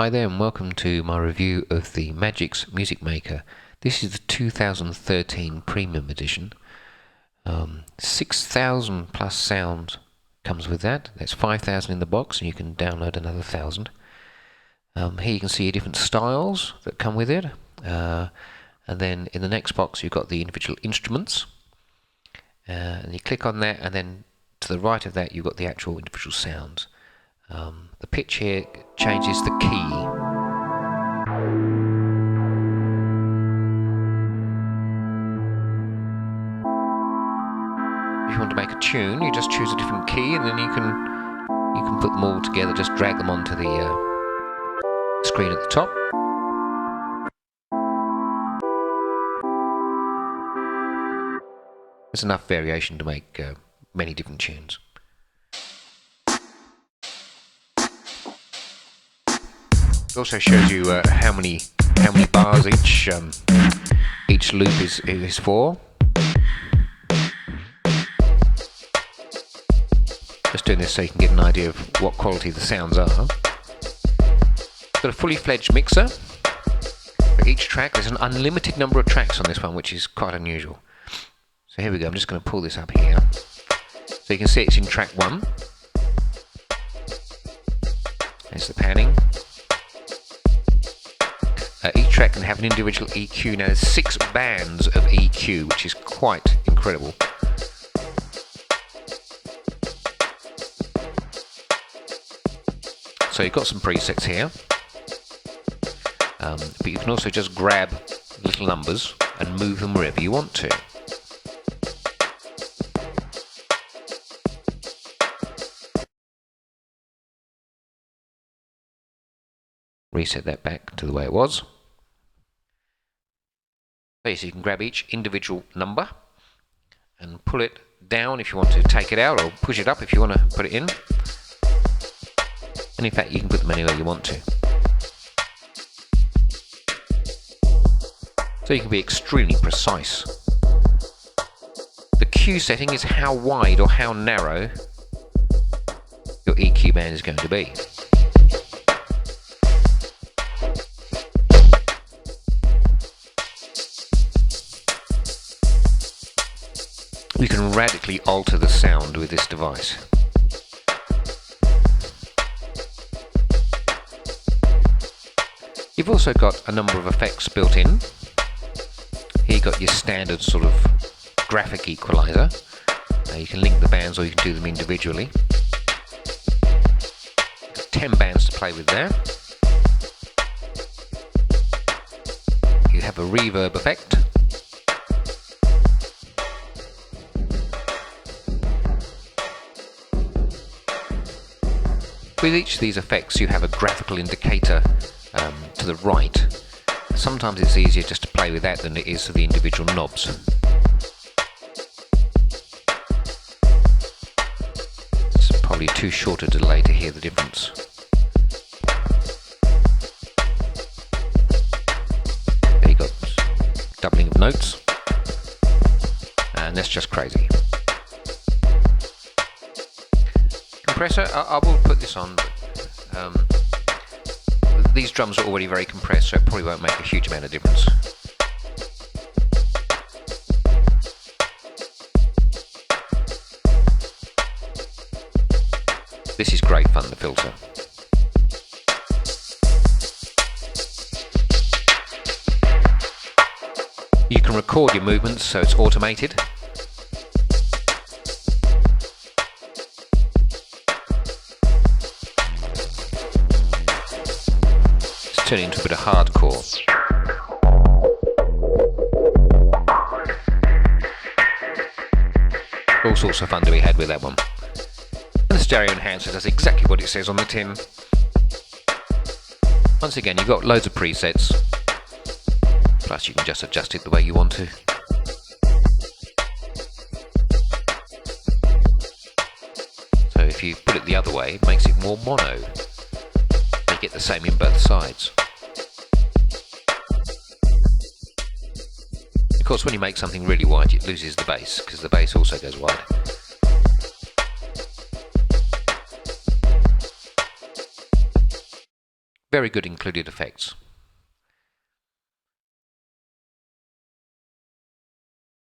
Hi there and welcome to my review of the Magix Music Maker. This is the 2013 Premium Edition. 6,000 plus sound comes with that. That's 5,000 in the box and you can download another 1,000. Here you can see different styles that come with it. And then in the next box you've got the individual instruments. And you click on that, and then to the right of that you've got the actual individual sounds. The pitch here changes the key. If you want to make a tune, you just choose a different key, and then you can put them all together. Just drag them onto the screen at the top. There's enough variation to make many different tunes. It also shows you how many bars each loop is for. Just doing this so you can get an idea of what quality the sounds are. Got a fully fledged mixer for each track. There's an unlimited number of tracks on this one, which is quite unusual. So here we go. I'm just going to pull this up here, so you can see it's in track 1. There's the panning. Each track can have an individual EQ. Now there's 6 bands of EQ, which is quite incredible. So you've got some presets here, but you can also just grab little numbers and move them wherever you want to. Reset that back to the way it was. Okay, so you can grab each individual number and pull it down if you want to take it out, or push it up if you want to put it in. And in fact, you can put them anywhere you want to. So you can be extremely precise. The Q setting is how wide or how narrow your EQ band is going to be. You can radically alter the sound with this device. You've also got a number of effects built in. Here you've got your standard sort of graphic equalizer. You can link the bands or you can do them individually. 10 bands to play with there. You have a reverb effect. With each of these effects you have a graphical indicator to the right. Sometimes it's easier just to play with that than it is for the individual knobs. It's probably too short a delay to hear the difference. There you go, doubling of notes, and that's just crazy. Compressor, I will put this on, but these drums are already very compressed, so it probably won't make a huge amount of difference. This is great fun, the filter. You can record your movements, so it's automated. Turn it into a bit of hardcore. All sorts of fun to be had with that one. And the stereo enhancer does exactly what it says on the tin. Once again, you've got loads of presets, plus you can just adjust it the way you want to. So if you put it the other way, it makes it more mono. You get the same in both sides. Of course, when you make something really wide, it loses the bass, because the bass also goes wide. Very good included effects.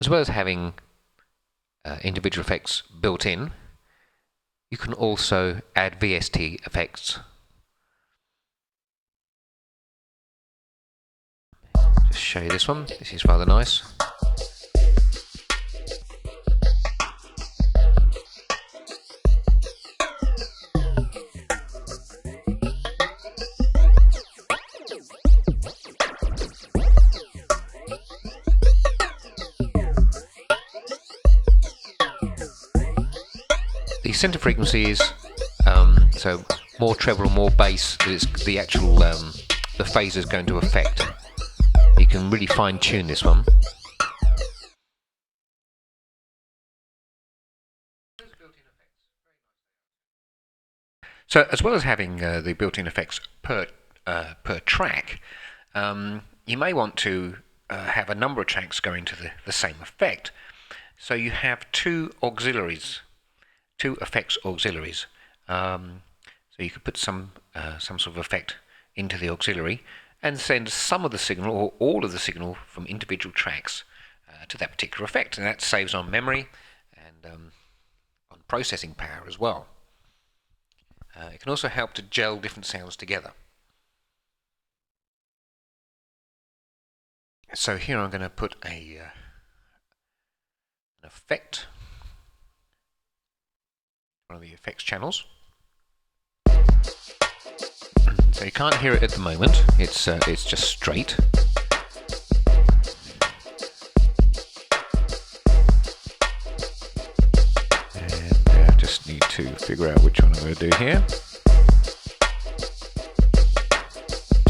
As well as having individual effects built in, you can also add VST effects. Just show you this one. This is rather nice. The center frequency is so more treble or more bass. It's the actual the phase is going to affect. You can really fine tune this one. So as well as having the built-in effects per track, you may want to have a number of tracks going to the same effect. So you have two auxiliaries. Two effects auxiliaries. So you could put some sort of effect into the auxiliary and send some of the signal or all of the signal from individual tracks to that particular effect, and that saves on memory and on processing power as well. It can also help to gel different sounds together. So here I'm going to put an effect. One of the effects channels. So you can't hear it at the moment. It's just straight. And I just need to figure out which one I'm going to do here.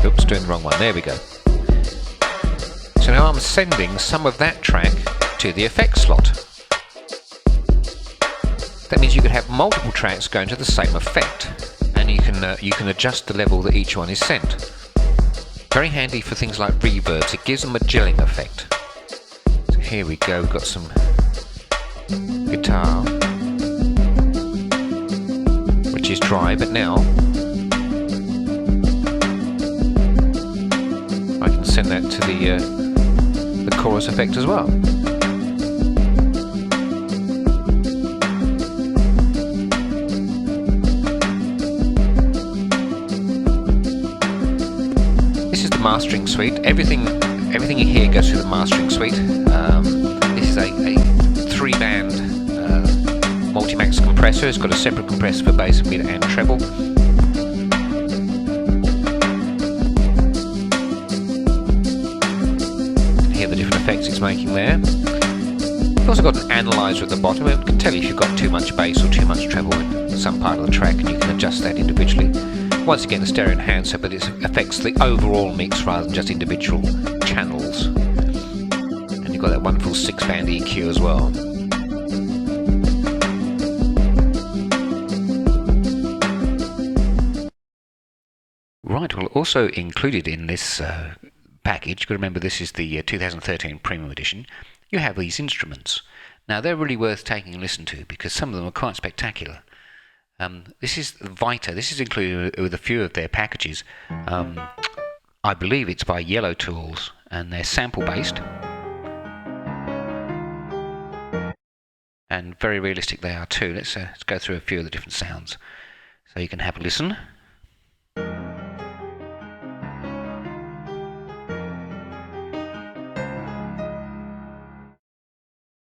Oops, doing the wrong one. There we go. So now I'm sending some of that track to the effects slot. That means you could have multiple tracks going to the same effect, and you can adjust the level that each one is sent. Very handy for things like reverbs. It gives them a gelling effect. So here we go. We've got some guitar, which is dry, but now I can send that to the chorus effect as well. Mastering suite. Everything you hear goes through the mastering suite. This is a 3-band multi-max compressor. It's got a separate compressor for bass, mid and treble. You can hear the different effects it's making there. You've also got an analyzer at the bottom. It can tell you if you've got too much bass or too much treble in some part of the track, and you can adjust that individually. Once again, a stereo enhancer, but it affects the overall mix rather than just individual channels. And you've got that wonderful 6-band EQ as well. Right, well, also included in this package, you've got to remember this is the 2013 Premium Edition, you have these instruments. Now, they're really worth taking a listen to because some of them are quite spectacular. This is Vita. This is included with a few of their packages. I believe it's by Yellow Tools, and they're sample based. And very realistic they are too. Let's go through a few of the different sounds so you can have a listen.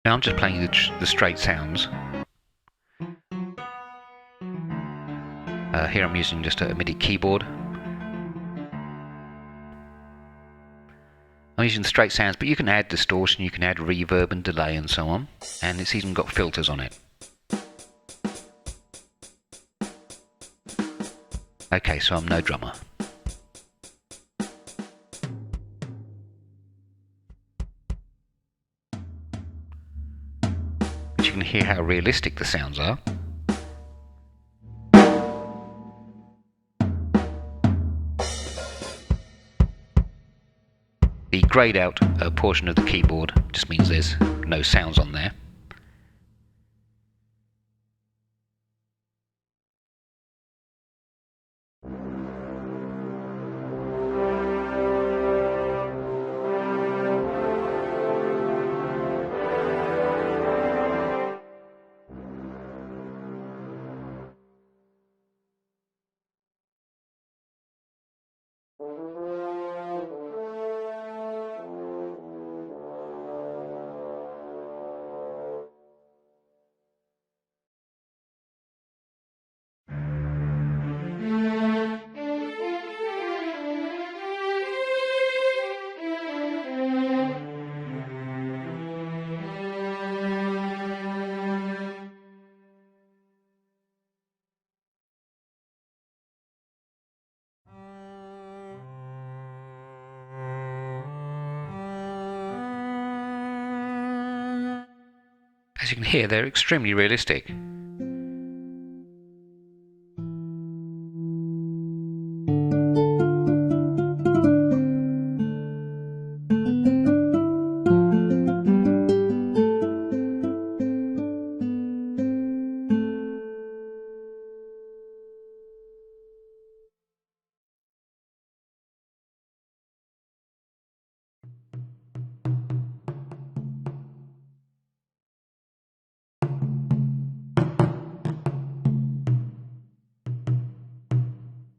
Now I'm just playing the straight sounds. Here I'm using just a MIDI keyboard. I'm using the straight sounds, but you can add distortion, you can add reverb and delay and so on. And it's even got filters on it. Okay, so I'm no drummer. But you can hear how realistic the sounds are. The grayed out portion of the keyboard just means there's no sounds on there. as you can hear, they're extremely realistic.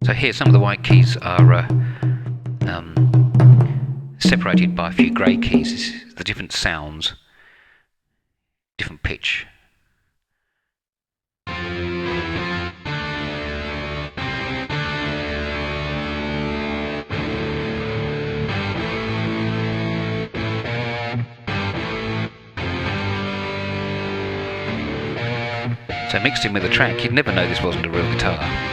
So here some of the white keys are separated by a few grey keys. This is the different sounds, different pitch. So mixed in with the track, you'd never know this wasn't a real guitar.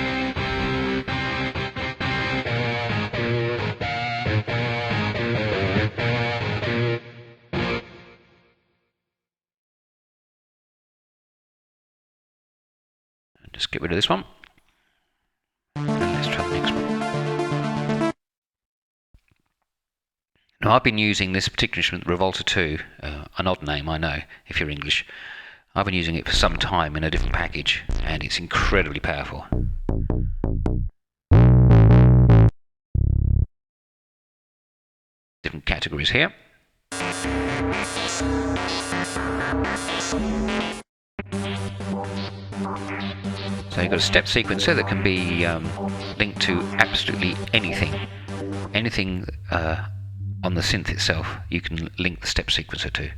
Just get rid of this one. And let's try the next one. Now I've been using this particular instrument, Revolta 2, an odd name I know if you're English. I've been using it for some time in a different package, and it's incredibly powerful. Different categories here. So you've got a step sequencer that can be linked to absolutely anything. Anything on the synth itself, you can link the step sequencer to.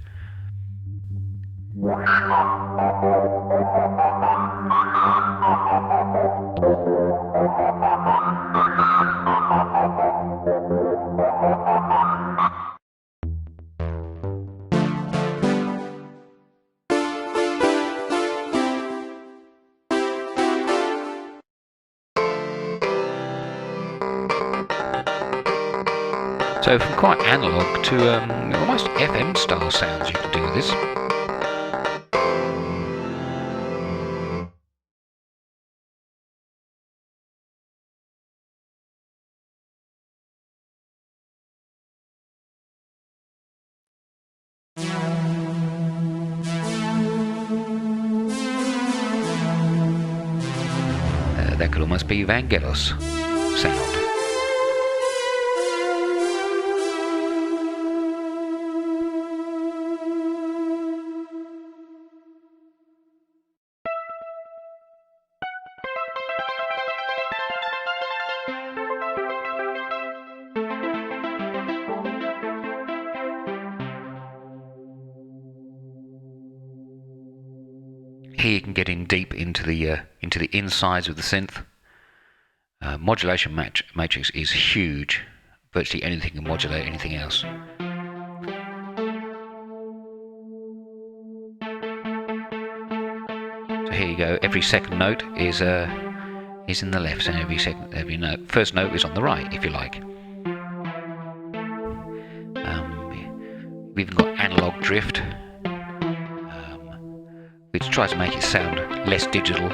So from quite analog to almost FM style sounds you can do with this. That could almost be Vangelis sound. Here you can get in deep into the insides of the synth. Modulation matrix is huge. Virtually anything can modulate anything else. So here you go. Every second note is in the left, and every first note is on the right, if you like. We've even got analog drift, which tries to make it sound less digital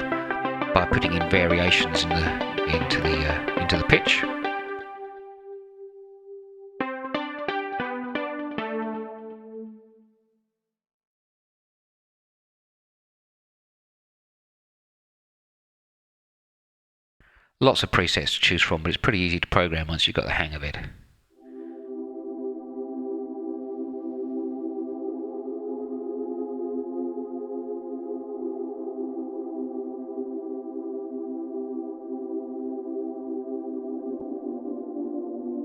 by putting in variations into the pitch. Lots of presets to choose from, but it's pretty easy to program once you've got the hang of it.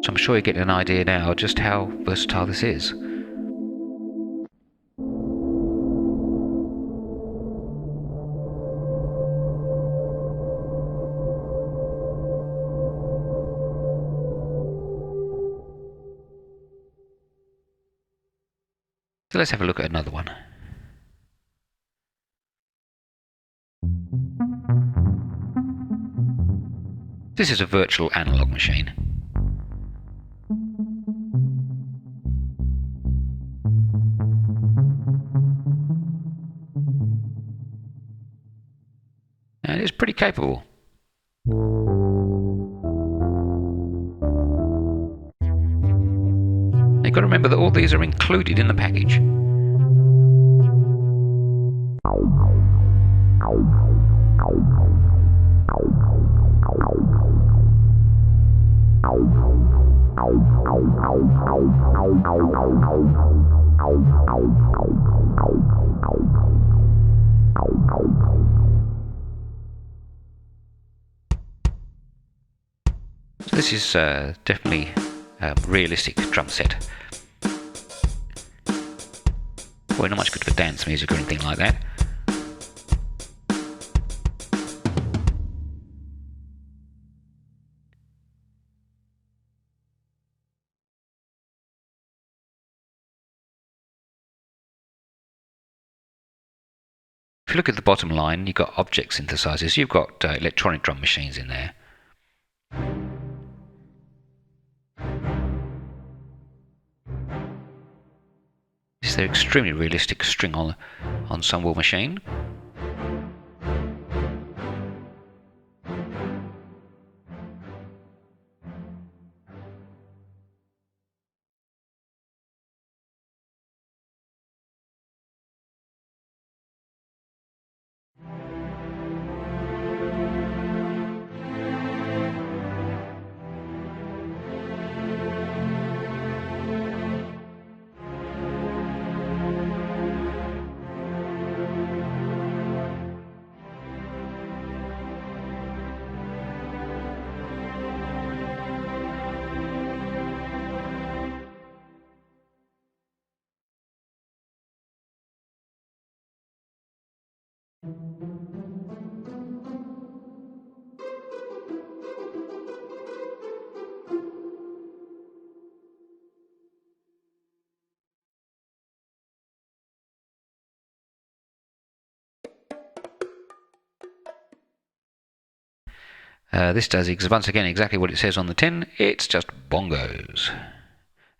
So I'm sure you're getting an idea now just how versatile this is. So let's have a look at another one. This is a virtual analog machine. and it's pretty capable. You've got to remember that all these are included in the package. So this is definitely a realistic drum set. Well, not much good for dance music or anything like that. If you look at the bottom line, you've got object synthesizers, you've got electronic drum machines in there. This is their extremely realistic string ensemble machine. This does, once again, exactly what it says on the tin. It's just bongos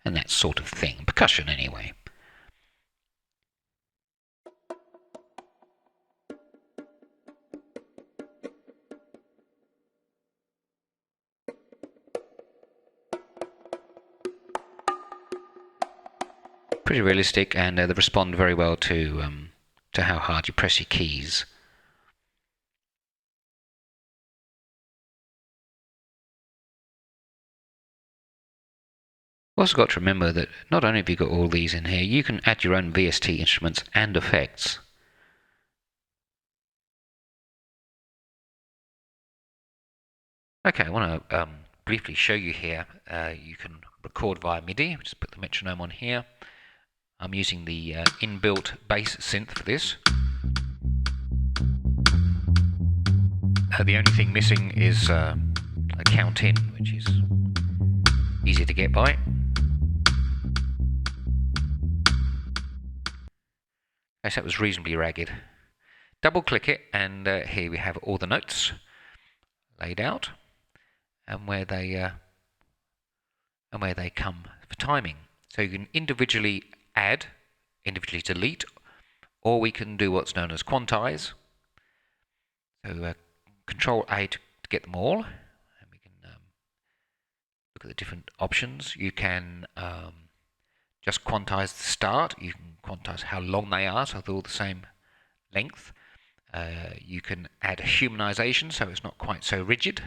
and that sort of thing. Percussion, anyway. Pretty realistic, and they respond very well to how hard you press your keys. Also got to remember that not only have you got all these in here, you can add your own VST instruments and effects. Okay, I want to briefly show you here. You can record via MIDI. Just put the metronome on here. I'm using the inbuilt bass synth for this. The only thing missing is a count in, which is easy to get by. Okay, so that was reasonably ragged. Double click it, and here we have all the notes laid out and where they come for timing. So you can individually add, individually delete, or we can do what's known as quantize. So Control A to get them all, and we can look at the different options. You can just quantize the start. You can quantize how long they are, so they're all the same length. You can add a humanization, so it's not quite so rigid.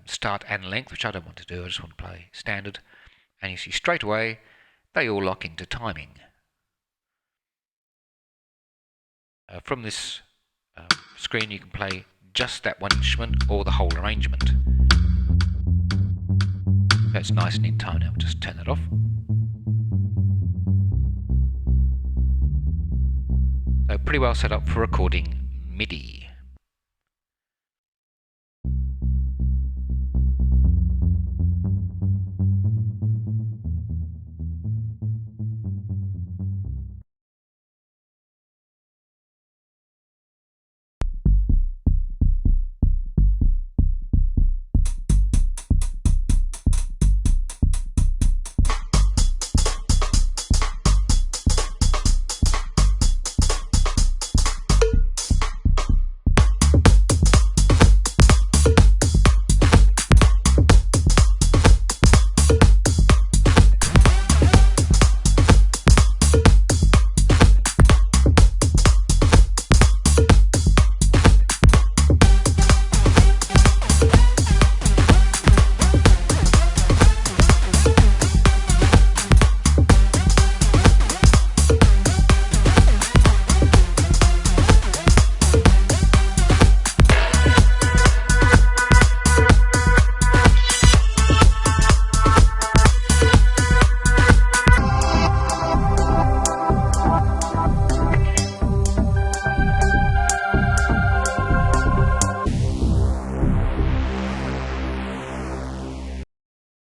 Start and length, which I don't want to do. I just want to play standard. And you see straight away, they all lock into timing. From this screen, you can play just that one instrument or the whole arrangement. That's nice and in time now. We'll just turn that off. So pretty well set up for recording MIDI.